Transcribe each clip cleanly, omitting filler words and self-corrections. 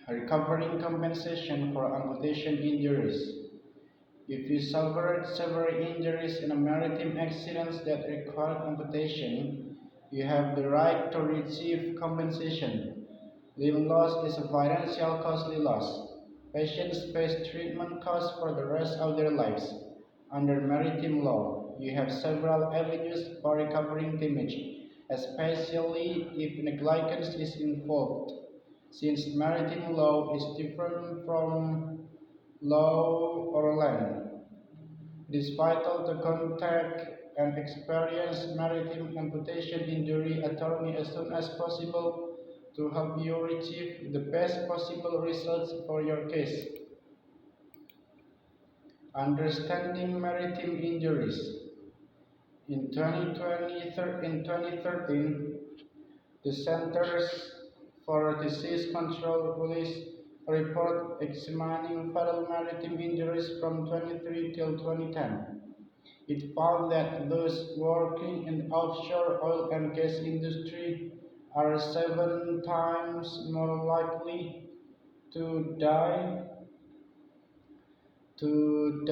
recovering compensation for amputation injuries. If you suffered severe injuries in a maritime accidents that required amputation, you have the right to receive compensation. Limb loss is a financial costly loss. Patients face treatment costs for the rest of their lives. Under maritime law, you have several avenues for recovering damage, especially if negligence is involved. Since maritime law is different from law or land, it is vital to contact an experienced maritime amputation injury attorney as soon as possible to help you achieve the best possible results for your case. Understanding maritime injuries. In 2013, the Centers for Disease Control released a report examining fatal maritime injuries from 2003 till 2010. It found that those working in the offshore oil and gas industry are 7 times more likely to die to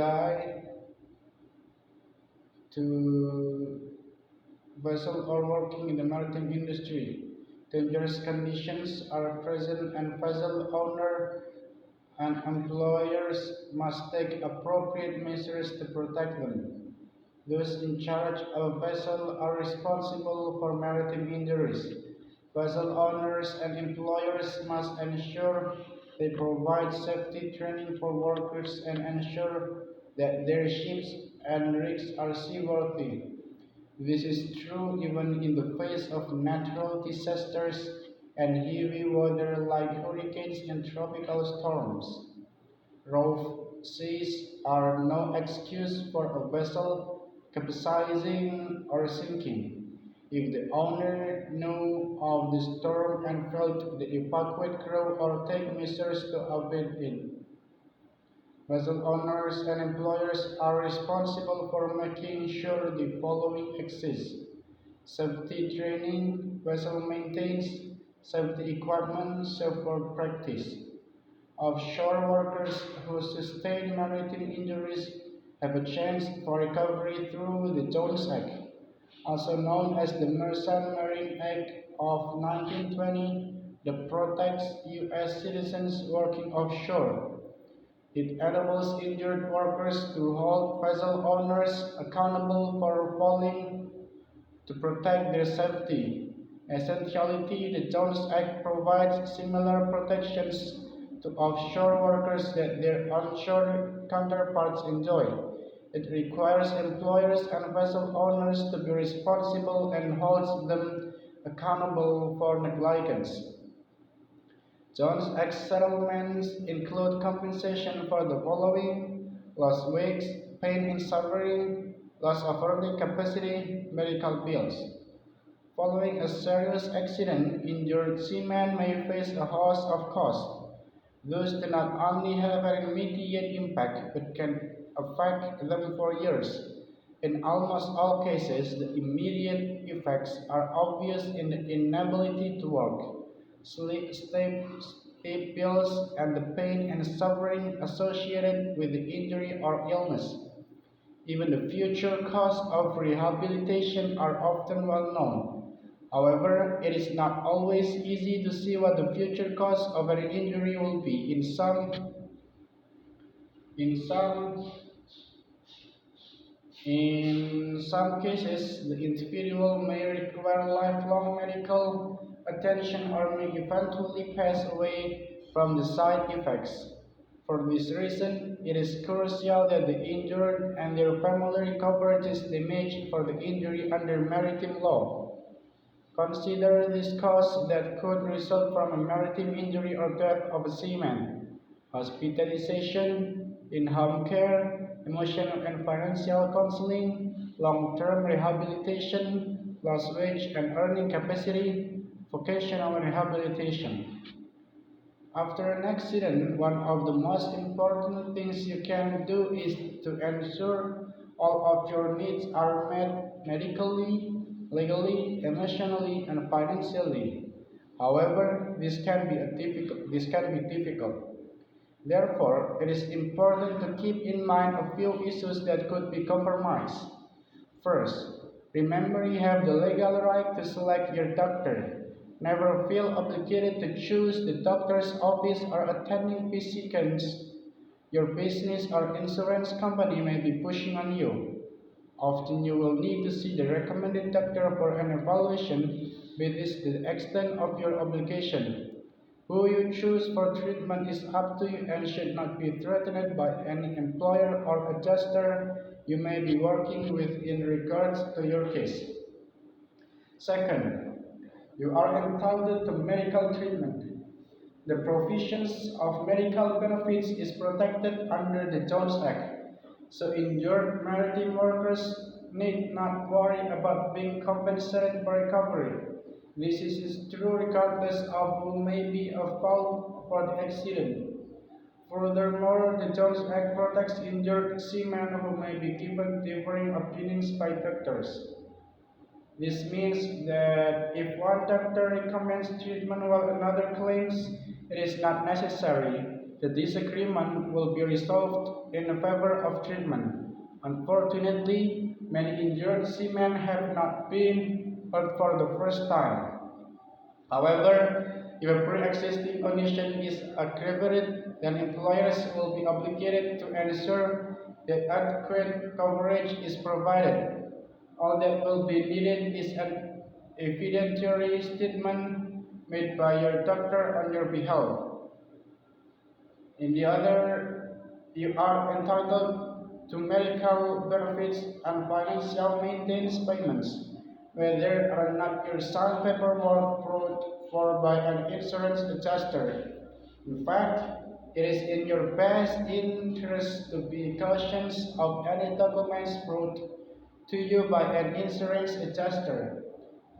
vessel or working in the maritime industry. Dangerous conditions are present and vessel owner and employers must take appropriate measures to protect them. Those in charge of a vessel are responsible for maritime injuries. Vessel owners and employers must ensure they provide safety training for workers and ensure that their ships and rigs are seaworthy. This is true even in the face of natural disasters and heavy weather like hurricanes and tropical storms. Rough seas are no excuse for a vessel capsizing or sinking. If the owner knew of the storm and failed to evacuate crew or take measures to avoid it, vessel owners and employers are responsible for making sure the following exist: safety training, vessel maintains safety equipment, safe work practice. Offshore workers who sustain maritime injuries have a chance for recovery through the Jones Act, also known as the Marine Act of 1920, that protects U.S. citizens working offshore. It enables injured workers to hold vessel owners accountable for failing to protect their safety. Essentially, the Jones Act provides similar protections to offshore workers that their onshore counterparts enjoy. It requires employers and vessel owners to be responsible and holds them accountable for negligence. Jones Act settlements include compensation for the following: lost wages, pain and suffering, loss of earning capacity, medical bills. Following a serious accident, injured seamen may face a host of costs. Those do not only have an immediate impact but can affect them for years. In almost all cases, the immediate effects are obvious in the inability to work, steep bills, and the pain and suffering associated with the injury or illness. Even the future costs of rehabilitation are often well known. However, it is not always easy to see what the future cost of an injury will be. In some cases, the individual may require lifelong medical attention or may eventually pass away from the side effects. For this reason, it is crucial that the injured and their family recover this damage for the injury under maritime law. Consider these costs that could result from a maritime injury or death of a seaman: hospitalization, in-home care, emotional and financial counseling, long-term rehabilitation, lost wage and earning capacity, vocational rehabilitation. After an accident, one of the most important things you can do is to ensure all of your needs are met medically, legally, emotionally, and financially. However, this can be difficult. Therefore, it is important to keep in mind a few issues that could be compromised. First, remember you have the legal right to select your doctor. Never feel obligated to choose the doctor's office or attending physicians your business or insurance company may be pushing on you. Often you will need to see the recommended doctor for an evaluation, but this is the extent of your obligation. Who you choose for treatment is up to you and should not be threatened by any employer or adjuster you may be working with in regards to your case. Second, you are entitled to medical treatment. The provisions of medical benefits is protected under the Jones Act, so injured maritime workers need not worry about being compensated for recovery. This is true regardless of who may be at fault for the accident. Furthermore, the Jones Act protects injured seamen who may be given differing opinions by doctors. This means that if one doctor recommends treatment while another claims it is not necessary, the disagreement will be resolved in favor of treatment. Unfortunately, many injured seamen have not been heard for the first time. However, if a pre-existing condition is aggravated, then employers will be obligated to ensure that adequate coverage is provided. All that will be needed is an evidentiary statement made by your doctor on your behalf. In the other, you are entitled to medical benefits and financial maintenance payments, where there are not your signed paperwork brought for by an insurance adjuster. In fact, it is in your best interest to be cautious of any documents brought to you by an insurance adjuster.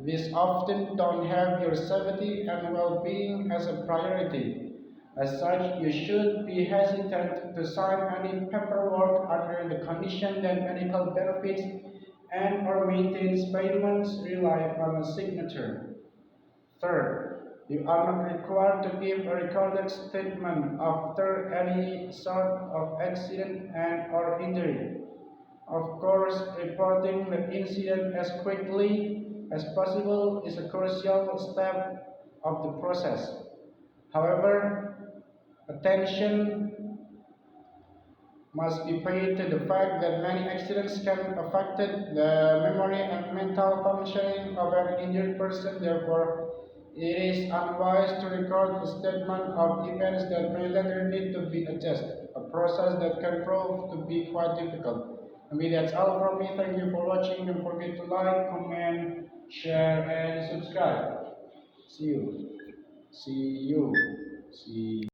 These often don't have your safety and well-being as a priority. As such, you should be hesitant to sign any paperwork under the condition that medical benefits and or maintenance payments rely on a signature. Third, you are not required to give a recorded statement after any sort of accident and or injury. Of course, reporting the incident as quickly as possible is a crucial step of the process. However, attention must be paid to the fact that many accidents can affect the memory and mental functioning of an injured person. Therefore, it is unwise to record a statement of events that may later need to be adjusted, a process that can prove to be quite difficult. I mean, that's all from me. Thank you for watching. Don't forget to like, comment, share, and subscribe. See you. See you. See you.